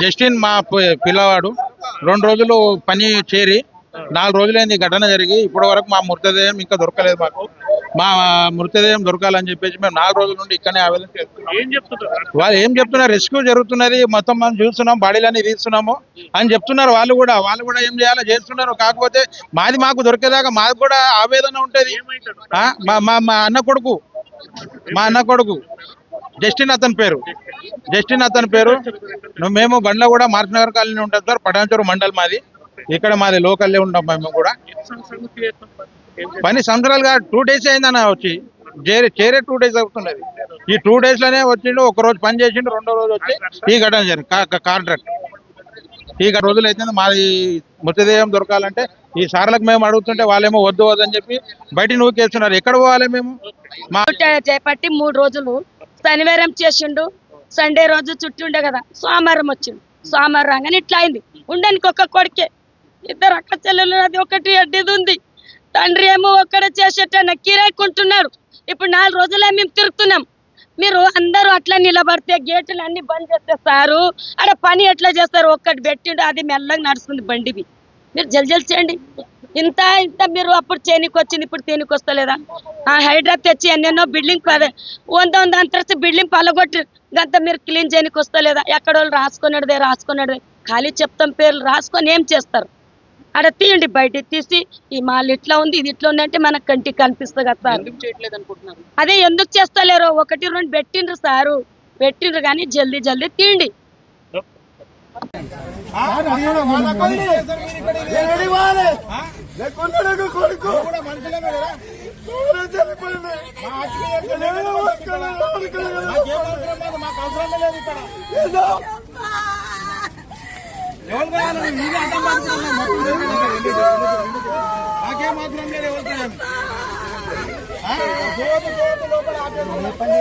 Justin మా పిల్లవాడు 2 రోజులు పని చేరి 4 రోజులైంది ఘటన జరిగి ఇప్పటి వరకు మా మృతదేహం ఇంకా దొరకలేదు. మా మృతదేహం దొరకాలని చెప్పేసి మేము 4 రోజుల నుండి ఇక్కడనే ఆవేదన చేస్తున్నాం. వాళ్ళు ఏం చెప్తున్నారు, రెస్క్యూ జరుగుతున్నది, మొత్తం మనం చూస్తున్నాం, బాడీలన్నీ తీస్తున్నాము అని చెప్తున్నారు. వాళ్ళు కూడా ఏం చేయాలో చేస్తున్నారు. కాకపోతే మాకు దొరికేదాకా మాకు కూడా ఆవేదన ఉంటది. మా అన్న కొడుకు జస్టిన్ అతని పేరు మేము బండ్ల కూడా మార్క్నగర్ కాలనీ ఉంటాం సార్. పటాన్చెరు మండల్ మాది. ఇక్కడ మాది లోకల్లే ఉంటాం. మేము కూడా పని సంవత్సరాలుగా 2 days అయిందన్న వచ్చి చేరే 2 days అవుతున్నది. ఈ 2 days లోనే వచ్చిండు. ఒక రోజు పని చేసిండు, 2వ రోజు వచ్చి ఈ ఘటన జరిగింది. కాంట్రాక్ట్ ఈ రోజులు అయితే మాది మృతదేహం దొరకాలంటే ఈ సార్లకు మేము అడుగుతుంటే వాళ్ళేమో వద్దు అని చెప్పి బయట నూకేస్తున్నారు. ఎక్కడ పోవాలి మేము? చేపట్టి 3 రోజులు శనివారం చేసిండు. సండే రోజు చుట్టూ ఉండే కదా, సోమవారం వచ్చిండు. సోమవారం రాగానే ఇట్లా అయింది. ఉండడానికి ఒక కొడుకే, 2 అక్క చెల్లెలు, అది ఒకటి అడ్డిది ఉంది. తండ్రి ఏమో ఒక్కడ చేసేటన్న కిరాయికుంటున్నారు. ఇప్పుడు 4 రోజులే మేము తిరుగుతున్నాం. మీరు అందరూ అట్లా నిలబడితే గేట్లు అన్ని బంద్ చేసేస్తారు. అక్కడ పని ఎట్లా చేస్తారు? ఒక్కటి పెట్టిండు, అది మెల్లగా నడుస్తుంది బండివి. మీరు జల్జల్ చేయండి. ఇంత మీరు అప్పుడు చేనికి వచ్చింది, ఇప్పుడు తేనికి వస్తలేదా? హైడ్రా తెచ్చి ఎన్నెన్నో బిల్డింగ్ 100 అంతస్తు బిల్డింగ్ పలగొట్టి అంతా మీరు క్లీన్ చేయనికి వస్తలేదా? ఎక్కడ వాళ్ళు రాసుకునేదే ఖాళీ చెప్తాం, పేర్లు రాసుకొని ఏం చేస్తారు? ఆడ తీయండి, బయట తీసి ఈ మాల్ ఇట్లా ఉంది, ఇది ఇట్లా ఉంది అంటే మనకు కంటికి కనిపిస్తుంది కదా సార్. అదే ఎందుకు చేస్తలేరు? 1, 2 పెట్టిండ్రు కానీ జల్దీ తీయండి. లోపల